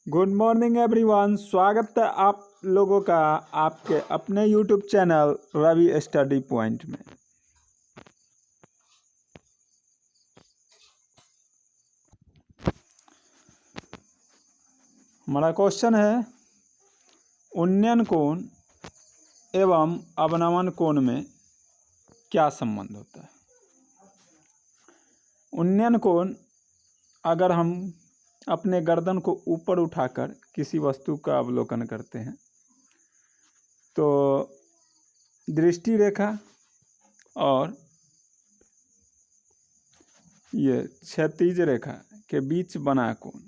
Good morning everyone, स्वागत है आप लोगों का आपके अपने YouTube channel Ravi study point में। हमारा क्वेश्चन है उन्नयन कोण एवं अवनमन कोण में क्या संबंध होता है। उन्नयन कोण, अगर हम अपने गर्दन को ऊपर उठाकर किसी वस्तु का अवलोकन करते हैं तो दृष्टि रेखा और ये क्षैतिज रेखा के बीच बना कोण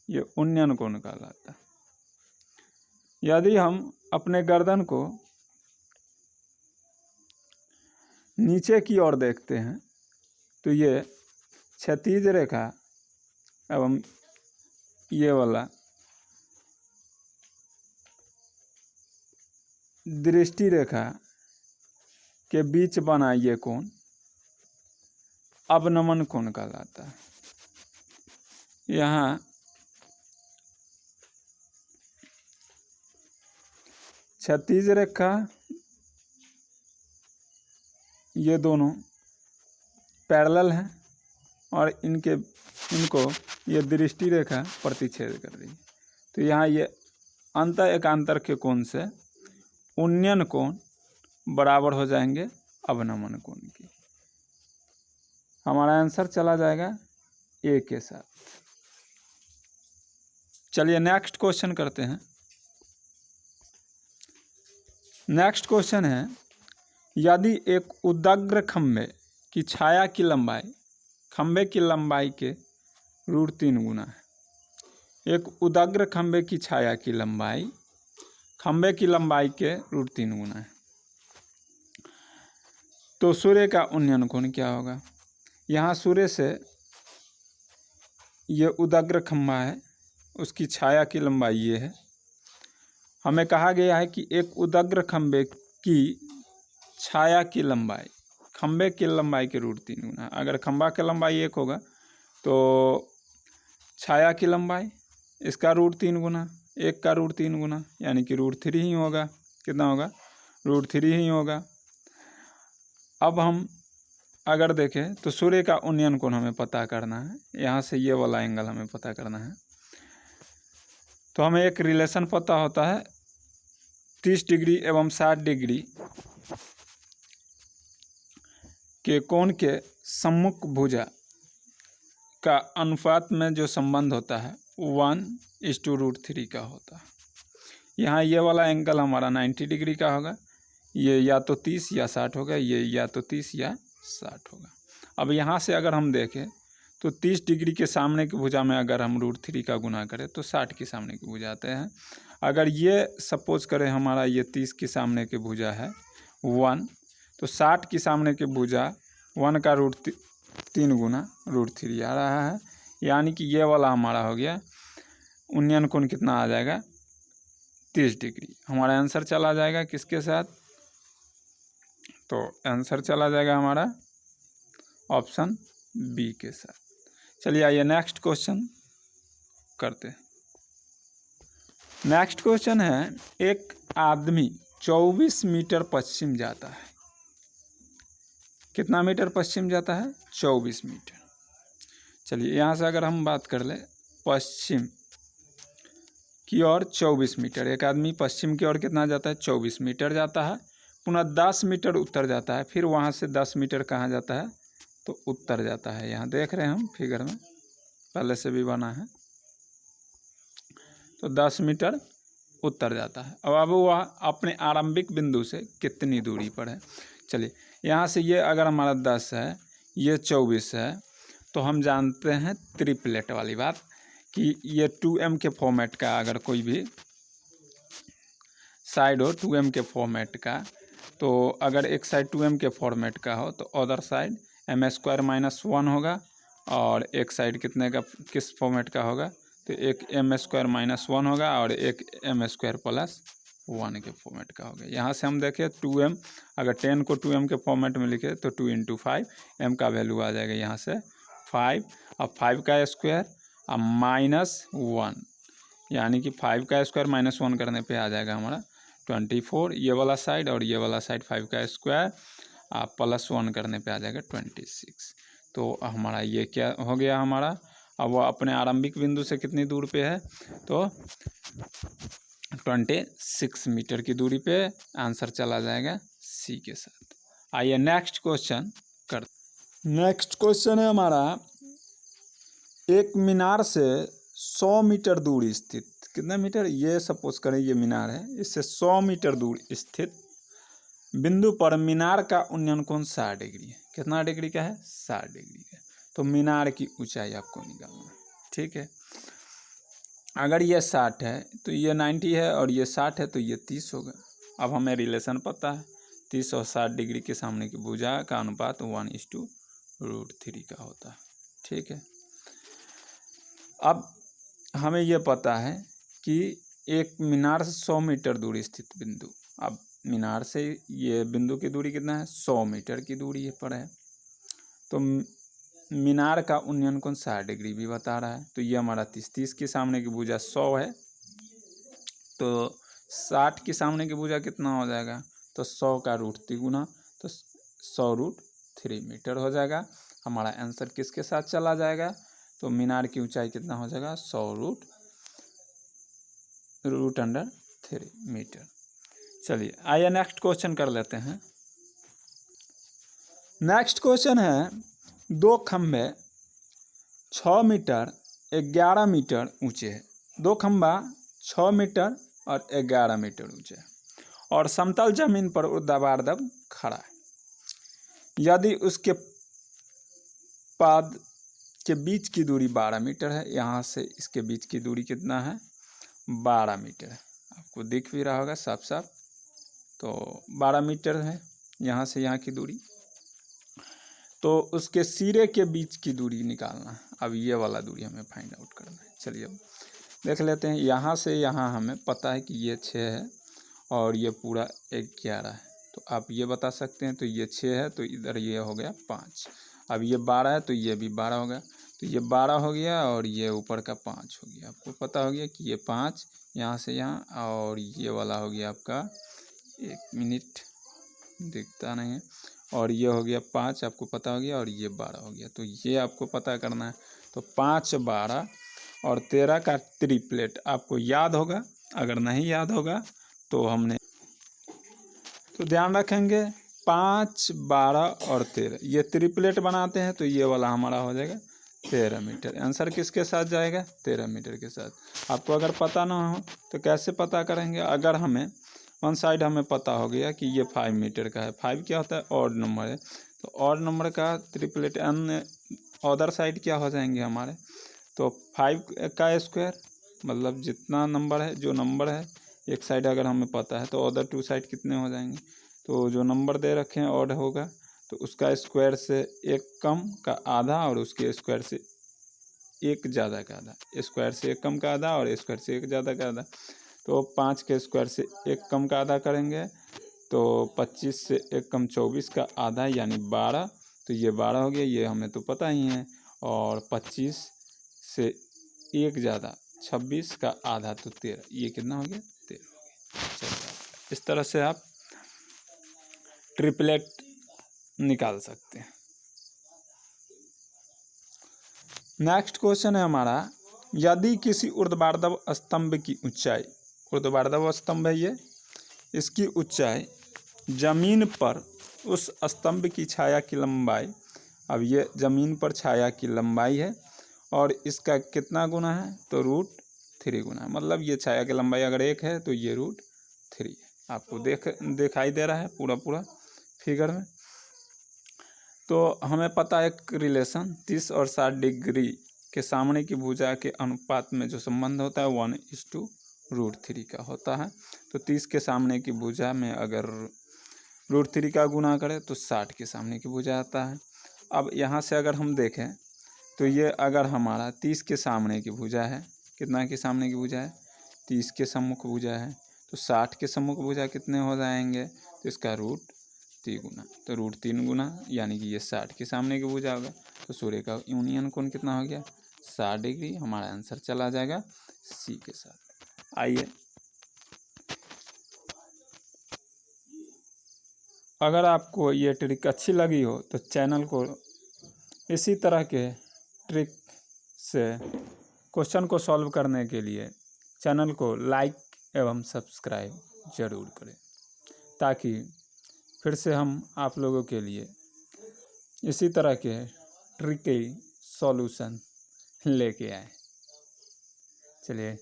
ये उन्नयन कोण कहलाता है। यदि हम अपने गर्दन को नीचे की ओर देखते हैं तो ये क्षैतिज रेखा एवं ये वाला दृष्टि रेखा के बीच बना ये कोण अवनमन कोण कहलाता है। यहाँ क्षैतिज रेखा ये दोनों पैरेलल हैं और इनको ये दृष्टि रेखा प्रतिच्छेद कर रही है। तो यहाँ ये अंत एकांतर के कोण से उन्नयन कोण बराबर हो जाएंगे अवनमन कोण की। हमारा आंसर चला जाएगा ए के साथ। चलिए नेक्स्ट क्वेश्चन करते हैं। नेक्स्ट क्वेश्चन है, यदि एक उदग्र खंभे की छाया की लंबाई खंभे की लंबाई के √3 गुना है। एक उदग्र खंभे की छाया की लंबाई खंभे की लंबाई के √3 गुना है तो सूर्य का उन्नयन कोण क्या होगा। यहाँ सूर्य से ये उदग्र खंभा है, उसकी छाया की लंबाई ये है। हमें कहा गया है कि एक उदग्र खंभे की छाया की लंबाई खंभे की लंबाई के √3 गुना। अगर खंभा की लंबाई 1 होगा तो छाया की लंबाई इसका √3 गुना, 1 का √3 गुना यानी कि √3 ही होगा। कितना होगा? √3 ही होगा। अब हम अगर देखें तो सूर्य का उन्नयन कोण हमें पता करना है। यहाँ से ये वाला एंगल हमें पता करना है तो हमें एक रिलेशन पता होता है 30 डिग्री एवं 60 डिग्री के कोण के सम्मुख भुजा का अनुपात में जो संबंध होता है 1:√3 का होता है। यहाँ ये वाला एंगल हमारा 90 डिग्री का होगा, ये या तो 30 या 60 होगा, ये या तो 30 या 60 होगा। अब यहाँ से अगर हम देखें तो 30 डिग्री के सामने की भुजा में अगर हम √3 का गुना करें तो 60 के सामने की भुजा आते हैं। अगर ये सपोज करें हमारा ये 30 के सामने की भुजा है 1 तो 60 की सामने की भुजा 1 का √3 गुना √3 आ रहा है। यानी कि ये वाला हमारा हो गया उन्नयन कोण कितना आ जाएगा 30 डिग्री। हमारा आंसर चला जाएगा किसके साथ? तो आंसर चला जाएगा हमारा ऑप्शन बी के साथ। चलिए आइए नेक्स्ट क्वेश्चन करते हैं। नेक्स्ट क्वेश्चन है, एक आदमी 24 मीटर पश्चिम जाता है। कितना मीटर पश्चिम जाता है? 24 मीटर। चलिए यहाँ से अगर हम बात कर ले पश्चिम की ओर 24 मीटर, एक आदमी पश्चिम की ओर कितना जाता है? 24 मीटर जाता है। पुनः 10 मीटर उत्तर जाता है, फिर वहाँ से 10 मीटर कहाँ जाता है? तो उत्तर जाता है। यहाँ देख रहे हैं हम फिगर में पहले से भी बना है। तो 10 मीटर उत्तर जाता है। अब वह अपने आरंभिक बिंदु से कितनी दूरी पर है? चलिए यहाँ से ये अगर हमारा 10 है, ये 24 है, तो हम जानते हैं ट्रिपलेट वाली बात कि ये 2m के फॉर्मेट का अगर कोई भी साइड हो 2m के फॉर्मेट का, तो अगर एक साइड 2m के फॉर्मेट का हो तो अदर साइड m² - 1 होगा और एक साइड कितने का किस फॉर्मेट का होगा? तो एक m² - 1 होगा और एक m² + 1 के फॉर्मेट का होगा। यहाँ से हम देखें 2m, अगर 10 को 2m के फॉर्मेट में लिखे तो 2 × 5 m का वैल्यू आ जाएगा यहाँ से 5। अब 5 का स्क्वायर अब -1 यानी कि 5 का स्क्वायर -1 करने पे आ जाएगा हमारा 24, ये वाला साइड और ये वाला साइड 5 का स्क्वायर आप +1 करने पे आ जाएगा 26। तो हमारा ये क्या हो गया हमारा, अब वो अपने आरंभिक बिंदु से कितनी दूर पे है, तो 26 मीटर की दूरी पे। आंसर चला जाएगा सी के साथ। आइए नेक्स्ट क्वेश्चन कर। नेक्स्ट क्वेश्चन है हमारा, एक मीनार से 100 मीटर दूर स्थित, कितना मीटर, ये सपोज करें ये मीनार है, इससे 100 मीटर दूर स्थित बिंदु पर मीनार का उन्नयन कोण 60 डिग्री है। कितना डिग्री का है, 60 डिग्री का। तो मीनार की ऊंचाई आपको निकालना है, ठीक है। अगर ये 60 है तो ये 90 है, और ये 60 है तो ये 30 होगा। अब हमें रिलेशन पता है, 30 और 60 डिग्री के सामने की भुजा का अनुपात 1:√3 का होता है, ठीक है। अब हमें ये पता है कि एक मीनार से 100 मीटर दूर स्थित बिंदु, अब मीनार से ये बिंदु की दूरी कितना है, 100 मीटर की दूरी पर है। तो मीनार का उन्नयन कोण 60 डिग्री भी बता रहा है। तो ये हमारा 30 के सामने की भुजा 100 है, तो 60 के सामने की भुजा कितना हो जाएगा, तो 100 का √3 गुना, तो 100√3 मीटर हो जाएगा। हमारा आंसर किसके साथ चला जाएगा, तो मीनार की ऊंचाई कितना हो जाएगा, 100√3 मीटर। चलिए आइए नेक्स्ट क्वेश्चन कर लेते हैं। नेक्स्ट क्वेश्चन है, दो खंभे 6 मीटर 11 मीटर ऊंचे है। दो खंभा 6 मीटर और 11 मीटर ऊंचे है और समतल जमीन पर ऊर्ध्वाधर खड़ा है। यदि उसके पाद के बीच की दूरी 12 मीटर है, यहाँ से इसके बीच की दूरी कितना है, 12 मीटर है। आपको दिख भी रहा होगा साफ साफ, तो 12 मीटर है यहाँ से यहाँ की दूरी। तो उसके सिरे के बीच की दूरी निकालना है। अब ये वाला दूरी हमें फाइंड आउट करना है। चलिए अब देख लेते हैं। यहाँ से यहाँ हमें पता है कि ये 6 है और ये पूरा 11 है, तो आप ये बता सकते हैं। तो ये 6 है तो इधर ये हो गया 5। अब ये 12 है तो ये भी 12 हो गया, तो ये 12 हो गया और ये ऊपर का 5 हो गया। आपको पता हो गया कि ये 5 यहाँ से यहाँ, और ये वाला हो गया आपका, 1 मिनट दिखता नहीं है, और ये हो गया 5, आपको पता हो गया, और ये 12 हो गया। तो ये आपको पता करना है। तो 5, 12 और 13 का ट्रिपलेट आपको याद होगा। अगर नहीं याद होगा तो हमने तो ध्यान रखेंगे, 5, 12 और 13 ये ट्रिपलेट बनाते हैं, तो ये वाला हमारा हो जाएगा 13 मीटर। आंसर किसके साथ जाएगा, 13 मीटर के साथ। आपको अगर पता ना हो तो कैसे पता करेंगे, अगर हमें वन साइड हमें पता हो गया कि ये 5 मीटर का है, 5 क्या होता है, ऑड नंबर है, तो ऑड नंबर का ट्रिपलेट अन्य अदर साइड क्या हो जाएंगे हमारे, तो 5 का स्क्वायर, मतलब जितना नंबर है, जो नंबर है एक साइड अगर हमें पता है, तो अदर 2 साइड कितने हो जाएंगे, तो जो नंबर दे रखे हैं ऑड होगा, तो उसका स्क्वायर से एक कम का आधा और उसके स्क्वायर से एक ज़्यादा का आधा, स्क्वायर से एक कम का आधा और स्क्वायर से एक ज़्यादा का आधा। तो 5 के स्क्वायर से एक कम का आधा करेंगे, तो 25 से एक कम 24 का आधा यानी 12, तो ये 12 हो गया, ये हमें तो पता ही है। और 25 से एक ज़्यादा 26 का आधा तो 13, ये कितना हो गया, 13 हो गया। चलिए इस तरह से आप ट्रिपलेट निकाल सकते हैं। नेक्स्ट क्वेश्चन है हमारा, यदि किसी ऊर्ध्वाधर स्तंभ की ऊंचाई, ऊर्ध्वाधर स्तंभ है ये, इसकी ऊंचाई जमीन पर उस स्तंभ की छाया की लंबाई, अब ये जमीन पर छाया की लंबाई है और इसका कितना गुना है, तो √3 गुना है। मतलब ये छाया की लंबाई अगर 1 है तो ये √3 है। आपको दिखाई दे रहा है पूरा पूरा फिगर में। तो हमें पता है एक रिलेशन 30 और 60 डिग्री के सामने की भुजा के अनुपात में जो संबंध होता है 1:√3 का होता है। तो 30 के सामने की भुजा में अगर √3 का गुना करें तो 60 के सामने की भुजा आता है। अब यहाँ से अगर हम देखें तो ये अगर हमारा 30 के सामने की भुजा है, कितना के सामने की भुजा है, 30 के सम्मुख भुजा है, तो 60 के सम्मुख भुजा कितने हो जाएंगे, तो इसका √3 गुना, तो √3 गुना यानी कि ये 60 के सामने की भुजा होगा। तो सूर्य का यूनियन कोण कितना हो गया, 60 डिग्री हमारा आंसर चला जाएगा सी के साथ। आइए, अगर आपको ये ट्रिक अच्छी लगी हो तो चैनल को इसी तरह के ट्रिक से क्वेश्चन को सॉल्व करने के लिए चैनल को लाइक एवं सब्सक्राइब जरूर करें, ताकि फिर से हम आप लोगों के लिए इसी तरह के ट्रिकी सॉल्यूशन लेके आए। चलिए,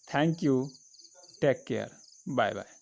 thank you, take care, bye bye.